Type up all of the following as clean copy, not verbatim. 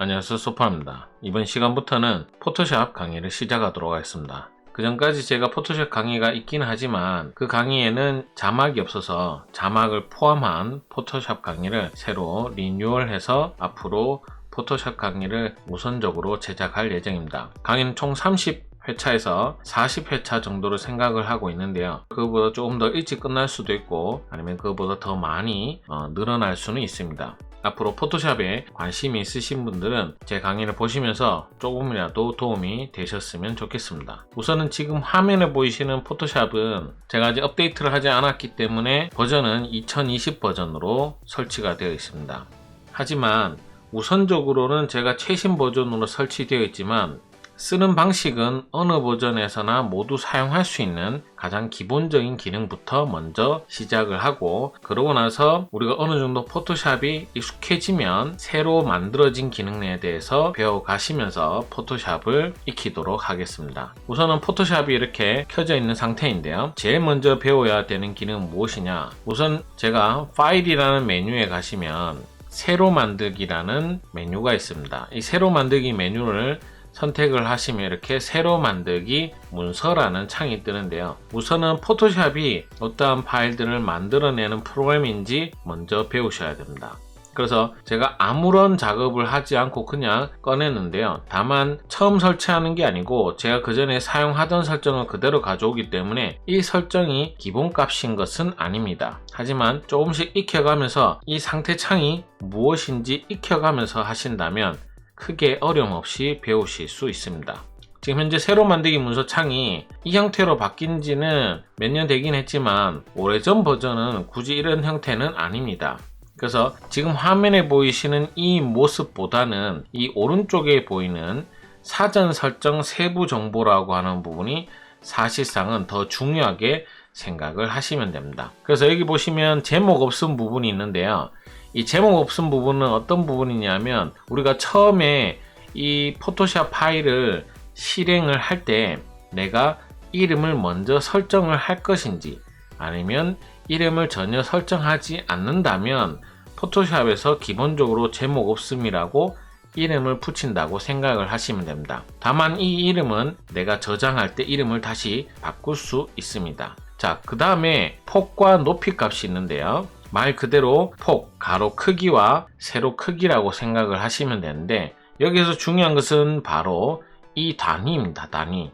안녕하세요, 소파입니다. 이번 시간부터는 포토샵 강의를 시작하도록 하겠습니다. 그 전까지 제가 포토샵 강의가 있긴 하지만 그 강의에는 자막이 없어서 자막을 포함한 포토샵 강의를 새로 리뉴얼해서 앞으로 포토샵 강의를 우선적으로 제작할 예정입니다. 강의는 총 30회차에서 40회차 정도로 생각을 하고 있는데요. 그거보다 조금 더 일찍 끝날 수도 있고 아니면 그거보다 더 많이 늘어날 수는 있습니다. 앞으로 포토샵에 관심이 있으신 분들은 제 강의를 보시면서 조금이라도 도움이 되셨으면 좋겠습니다. 우선은 지금 화면에 보이시는 포토샵은 제가 아직 업데이트를 하지 않았기 때문에 버전은 2020 버전으로 설치가 되어 있습니다. 하지만 우선적으로는 제가 최신 버전으로 설치되어 있지만 쓰는 방식은 어느 버전에서나 모두 사용할 수 있는 가장 기본적인 기능부터 먼저 시작을 하고, 그러고 나서 우리가 어느 정도 포토샵이 익숙해지면 새로 만들어진 기능에 대해서 배워가시면서 포토샵을 익히도록 하겠습니다. 우선은 포토샵이 이렇게 켜져 있는 상태인데요. 제일 먼저 배워야 되는 기능은 무엇이냐? 우선 제가 파일이라는 메뉴에 가시면 새로 만들기라는 메뉴가 있습니다. 이 새로 만들기 메뉴를 선택을 하시면 이렇게 새로 만들기 문서라는 창이 뜨는데요. 우선은 포토샵이 어떠한 파일들을 만들어내는 프로그램인지 먼저 배우셔야 됩니다. 그래서 제가 아무런 작업을 하지 않고 그냥 꺼냈는데요. 다만 처음 설치하는 게 아니고 제가 그 전에 사용하던 설정을 그대로 가져오기 때문에 이 설정이 기본값인 것은 아닙니다. 하지만 조금씩 익혀가면서 이 상태 창이 무엇인지 익혀가면서 하신다면 크게 어려움 없이 배우실 수 있습니다. 지금 현재 새로 만들기 문서 창이 이 형태로 바뀐 지는 몇 년 되긴 했지만 오래전 버전은 굳이 이런 형태는 아닙니다. 그래서 지금 화면에 보이시는 이 모습보다는 이 오른쪽에 보이는 사전 설정 세부 정보라고 하는 부분이 사실상은 더 중요하게 생각을 하시면 됩니다. 그래서 여기 보시면 제목 없음 부분이 있는데요. 이 제목 없음 부분은 어떤 부분이냐면 우리가 처음에 이 포토샵 파일을 실행을 할 때 내가 이름을 먼저 설정을 할 것인지 아니면 이름을 전혀 설정하지 않는다면 포토샵에서 기본적으로 제목 없음이라고 이름을 붙인다고 생각을 하시면 됩니다. 다만 이 이름은 내가 저장할 때 이름을 다시 바꿀 수 있습니다. 자, 그 다음에 폭과 높이 값이 있는데요. 말 그대로 폭, 가로 크기와 세로 크기라고 생각을 하시면 되는데 여기서 중요한 것은 바로 이 단위입니다.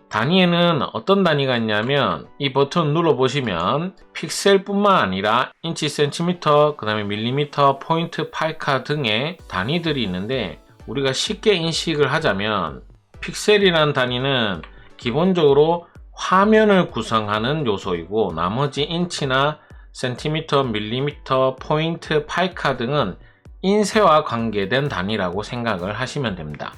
단위에는 어떤 단위가 있냐면 이 버튼 눌러보시면 픽셀뿐만 아니라 인치, 센티미터, 그 다음에 밀리미터, 포인트, 파이카 등의 단위들이 있는데 우리가 쉽게 인식을 하자면 픽셀이라는 단위는 기본적으로 화면을 구성하는 요소이고 나머지 인치나 센티미터, 밀리미터, 포인트, 파이카 등은 인쇄와 관계된 단위라고 생각을 하시면 됩니다.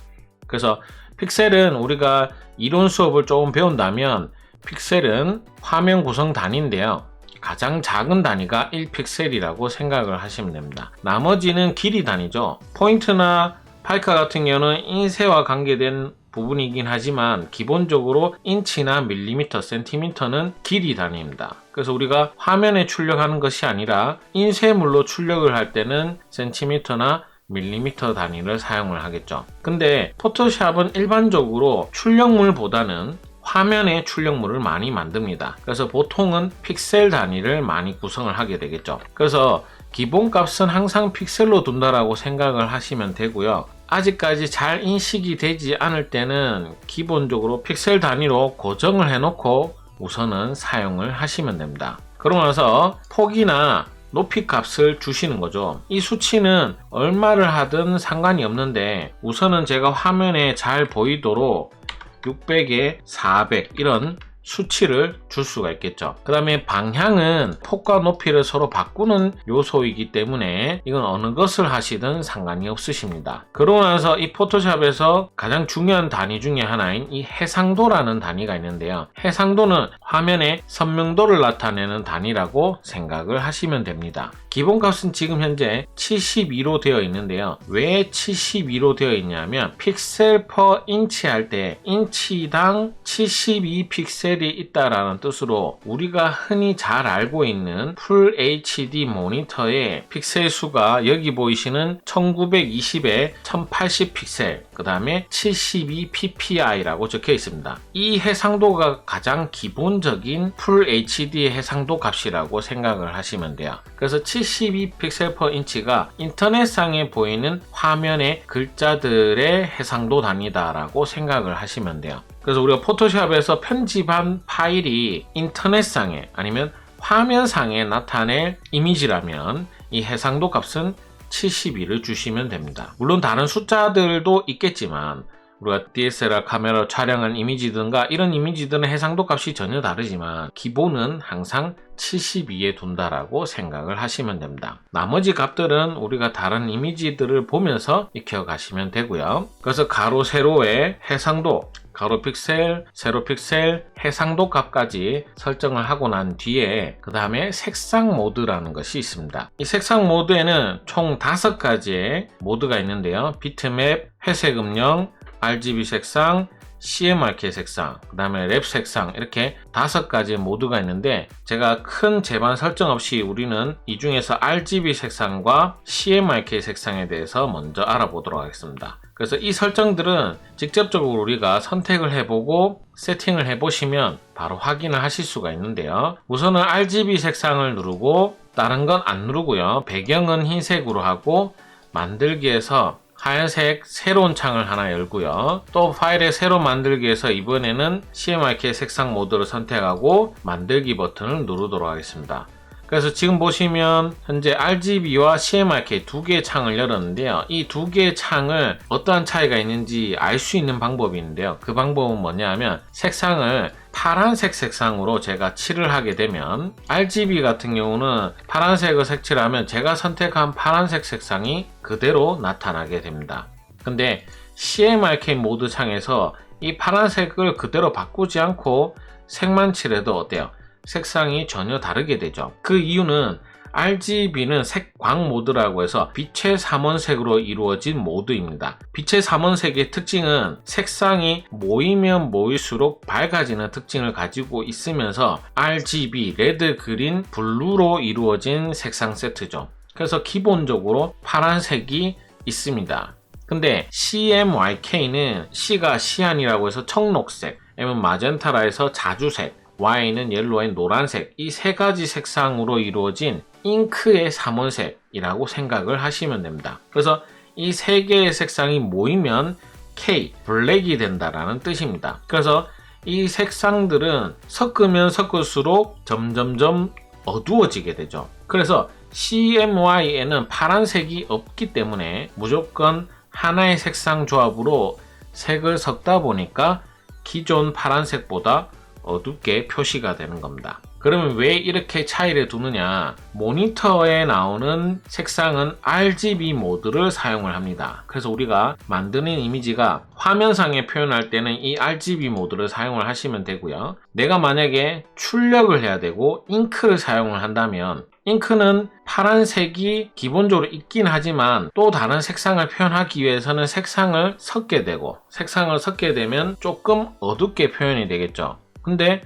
그래서 픽셀은 우리가 이론 수업을 조금 배운다면 픽셀은 화면 구성 단위인데요. 가장 작은 단위가 1픽셀이라고 생각을 하시면 됩니다. 나머지는 길이 단위죠. 포인트나 파이카 같은 경우는 인쇄와 관계된 부분이긴 하지만 기본적으로 인치나 밀리미터, 센티미터는 길이 단위입니다. 그래서 우리가 화면에 출력하는 것이 아니라 인쇄물로 출력을 할 때는 센티미터나 밀리미터 단위를 사용을 하겠죠. 근데 포토샵은 일반적으로 출력물보다는 화면에 출력물을 많이 만듭니다. 그래서 보통은 픽셀 단위를 많이 구성을 하게 되겠죠. 그래서 기본값은 항상 픽셀로 둔다라고 생각을 하시면 되고요. 아직까지 잘 인식이 되지 않을 때는 기본적으로 픽셀 단위로 고정을 해놓고 우선은 사용을 하시면 됩니다. 그러고 나서 폭이나 높이 값을 주시는 거죠. 이 수치는 얼마를 하든 상관이 없는데 우선은 제가 화면에 잘 보이도록 600에 400 이런 수치를 줄 수가 있겠죠. 그 다음에 방향은 폭과 높이를 서로 바꾸는 요소이기 때문에 이건 어느 것을 하시든 상관이 없으십니다. 그러고 나서 이 포토샵에서 가장 중요한 단위 중에 하나인 이 해상도라는 단위가 있는데요. 해상도는 화면의 선명도를 나타내는 단위라고 생각을 하시면 됩니다. 기본값은 지금 현재 72로 되어 있는데요. 왜 72로 되어 있냐면 픽셀 per 인치 할 때 인치당 72 픽셀이 있다라는 뜻으로 우리가 흔히 잘 알고 있는 풀 HD 모니터의 픽셀 수가 여기 보이시는 1920에 1080 픽셀, 그 다음에 72 ppi라고 적혀 있습니다. 이 해상도가 가장 기본적인 풀 HD의 해상도 값이라고 생각을 하시면 돼요. 그래서 72 픽셀 per 인치가 인터넷상에 보이는 화면의 글자들의 해상도 단위다라고 생각을 하시면 돼요. 그래서 우리가 포토샵에서 편집한 파일이 인터넷상에 아니면 화면상에 나타낼 이미지라면 이 해상도 값은 72를 주시면 됩니다. 물론 다른 숫자들도 있겠지만 우리가 DSLR 카메라로 촬영한 이미지든가 이런 이미지들은 해상도 값이 전혀 다르지만 기본은 항상 72에 둔다라고 생각을 하시면 됩니다. 나머지 값들은 우리가 다른 이미지들을 보면서 익혀 가시면 되고요. 그래서 가로 세로의 해상도, 가로 픽셀, 세로 픽셀, 해상도 값까지 설정을 하고 난 뒤에 그 다음에 색상 모드라는 것이 있습니다. 이 색상 모드에는 총 5가지의 모드가 있는데요. 비트맵, 회색 음영, RGB 색상, CMYK 색상, 그 다음에 랩 색상, 이렇게 5가지의 모드가 있는데 제가 큰 제반 설정 없이 우리는 이 중에서 RGB 색상과 CMYK 색상에 대해서 먼저 알아보도록 하겠습니다. 그래서 이 설정들은 직접적으로 우리가 선택을 해보고 세팅을 해보시면 바로 확인을 하실 수가 있는데요. 우선은 RGB 색상을 누르고 다른 건 안 누르고요. 배경은 흰색으로 하고 만들기에서 하얀색 새로운 창을 하나 열고요. 또 파일에 새로 만들기에서 이번에는 CMYK 색상 모드를 선택하고 만들기 버튼을 누르도록 하겠습니다. 그래서 지금 보시면 현재 RGB와 CMYK 두 개의 창을 열었는데요. 이 두 개의 창을 어떠한 차이가 있는지 알 수 있는 방법이 있는데요. 그 방법은 뭐냐면 색상을 파란색 색상으로 제가 칠을 하게 되면 RGB 같은 경우는 파란색을 색칠을 하면 제가 선택한 파란색 색상이 그대로 나타나게 됩니다. 근데 CMYK 모드 창에서 이 파란색을 그대로 바꾸지 않고 색만 칠해도 어때요? 색상이 전혀 다르게 되죠. 그 이유는 RGB는 색광 모드라고 해서 빛의 삼원색으로 이루어진 모드입니다. 빛의 삼원색의 특징은 색상이 모이면 모일수록 밝아지는 특징을 가지고 있으면서 RGB, 레드, 그린, 블루로 이루어진 색상 세트죠. 그래서 기본적으로 파란색이 있습니다. 근데 CMYK는 C가 시안이라고 해서 청록색, M은 마젠타라 해서 자주색, Y는 옐로우인 노란색, 이 3가지 색상으로 이루어진 잉크의 삼원색이라고 생각을 하시면 됩니다. 그래서 이 3개의 색상이 모이면 K, 블랙이 된다라는 뜻입니다. 그래서 이 색상들은 섞으면 섞을수록 점점점 어두워지게 되죠. 그래서 CMY에는 파란색이 없기 때문에 무조건 하나의 색상 조합으로 색을 섞다 보니까 기존 파란색보다 어둡게 표시가 되는 겁니다. 그러면 왜 이렇게 차이를 두느냐? 모니터에 나오는 색상은 RGB 모드를 사용을 합니다. 그래서 우리가 만드는 이미지가 화면상에 표현할 때는 이 RGB 모드를 사용을 하시면 되고요. 내가 만약에 출력을 해야 되고 잉크를 사용을 한다면 잉크는 파란색이 기본적으로 있긴 하지만 또 다른 색상을 표현하기 위해서는 색상을 섞게 되고 색상을 섞게 되면 조금 어둡게 표현이 되겠죠. 근데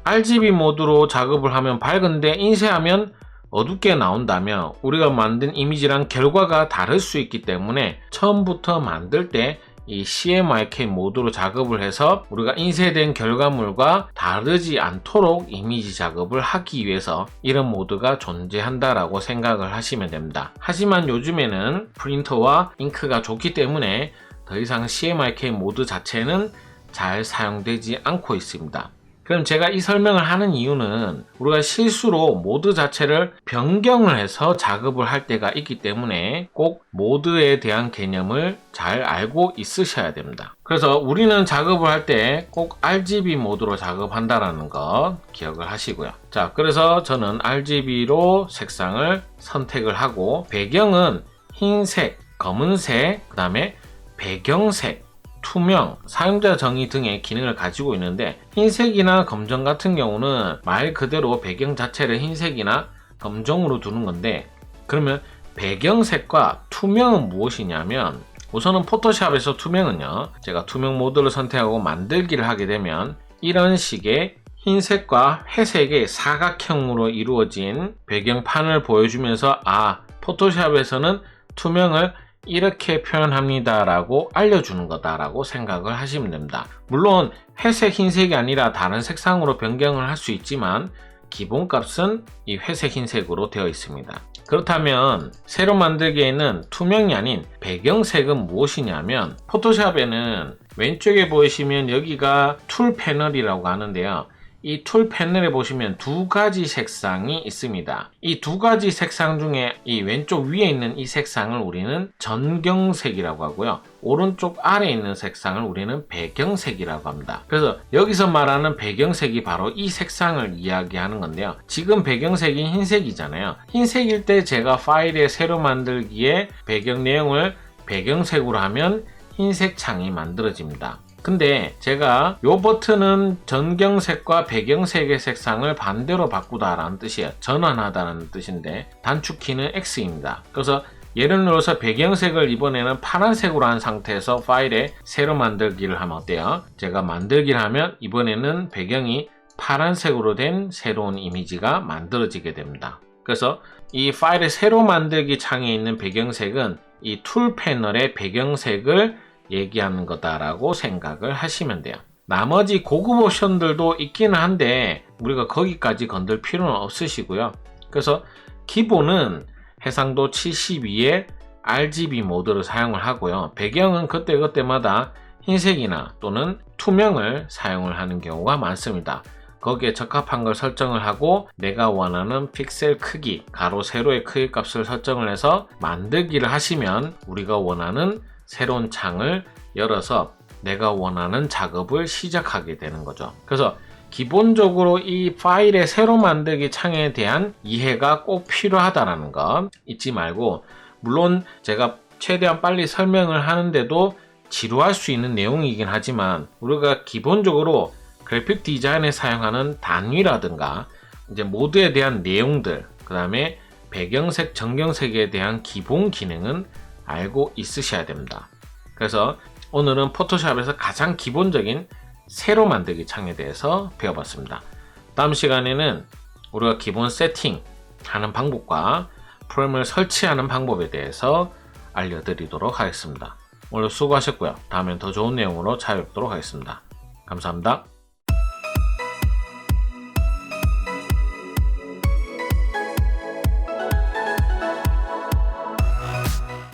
RGB 모드로 작업을 하면 밝은데 인쇄하면 어둡게 나온다면 우리가 만든 이미지랑 결과가 다를 수 있기 때문에 처음부터 만들 때 이 CMYK 모드로 작업을 해서 우리가 인쇄된 결과물과 다르지 않도록 이미지 작업을 하기 위해서 이런 모드가 존재한다라고 생각을 하시면 됩니다. 하지만 요즘에는 프린터와 잉크가 좋기 때문에 더 이상 CMYK 모드 자체는 잘 사용되지 않고 있습니다. 그럼 제가 이 설명을 하는 이유는 우리가 실수로 모드 자체를 변경을 해서 작업을 할 때가 있기 때문에 꼭 모드에 대한 개념을 잘 알고 있으셔야 됩니다. 그래서 우리는 작업을 할 때 꼭 RGB 모드로 작업한다는 거 기억을 하시고요. 자, 그래서 저는 RGB로 색상을 선택을 하고 배경은 흰색, 검은색, 그 다음에 배경색, 투명, 사용자 정의 등의 기능을 가지고 있는데 흰색이나 검정 같은 경우는 말 그대로 배경 자체를 흰색이나 검정으로 두는 건데 그러면 배경색과 투명은 무엇이냐면, 우선은 포토샵에서 투명은요, 제가 투명 모드를 선택하고 만들기를 하게 되면 이런 식의 흰색과 회색의 사각형으로 이루어진 배경판을 보여주면서 포토샵에서는 투명을 이렇게 표현합니다 라고 알려주는 거다라고 생각을 하시면 됩니다. 물론 회색, 흰색이 아니라 다른 색상으로 변경을 할 수 있지만 기본값은 이 회색, 흰색으로 되어 있습니다. 그렇다면 새로 만들기에는 투명이 아닌 배경색은 무엇이냐면, 포토샵에는 왼쪽에 보시면 여기가 툴 패널이라고 하는데요. 이 툴 패널에 보시면 두 가지 색상이 있습니다. 이 두 가지 색상 중에 이 왼쪽 위에 있는 이 색상을 우리는 전경색이라고 하고요. 오른쪽 아래에 있는 색상을 우리는 배경색이라고 합니다. 그래서 여기서 말하는 배경색이 바로 이 색상을 이야기하는 건데요. 지금 배경색이 흰색이잖아요. 흰색일 때 제가 파일에 새로 만들기에 배경 내용을 배경색으로 하면 흰색 창이 만들어집니다. 근데 제가 이 버튼은 전경색과 배경색의 색상을 반대로 바꾸다라는 뜻이에요. 전환하다는 뜻인데 단축키는 X입니다. 그래서 예를 들어서 배경색을 이번에는 파란색으로 한 상태에서 파일에 새로 만들기를 하면 어때요? 제가 만들기를 하면 이번에는 배경이 파란색으로 된 새로운 이미지가 만들어지게 됩니다. 그래서 이 파일에 새로 만들기 창에 있는 배경색은 이 툴 패널의 배경색을 얘기하는 거다라고 생각을 하시면 돼요. 나머지 고급 옵션들도 있기는 한데 우리가 거기까지 건들 필요는 없으시고요. 그래서 기본은 해상도 72의 RGB 모드를 사용을 하고요. 배경은 그때그때마다 흰색이나 또는 투명을 사용을 하는 경우가 많습니다. 거기에 적합한 걸 설정을 하고 내가 원하는 픽셀 크기, 가로 세로의 크기 값을 설정을 해서 만들기를 하시면 우리가 원하는 새로운 창을 열어서 내가 원하는 작업을 시작하게 되는 거죠. 그래서 기본적으로 이 파일의 새로 만들기 창에 대한 이해가 꼭 필요하다는 것 잊지 말고, 물론 제가 최대한 빨리 설명을 하는데도 지루할 수 있는 내용이긴 하지만 우리가 기본적으로 그래픽 디자인에 사용하는 단위라든가 이제 모드에 대한 내용들, 그 다음에 배경색, 전경색에 대한 기본 기능은 알고 있으셔야 됩니다. 그래서 오늘은 포토샵에서 가장 기본적인 새로 만들기 창에 대해서 배워봤습니다. 다음 시간에는 우리가 기본 세팅하는 방법과 프레임을 설치하는 방법에 대해서 알려드리도록 하겠습니다. 오늘 수고하셨고요. 다음엔 더 좋은 내용으로 찾아뵙도록 하겠습니다. 감사합니다.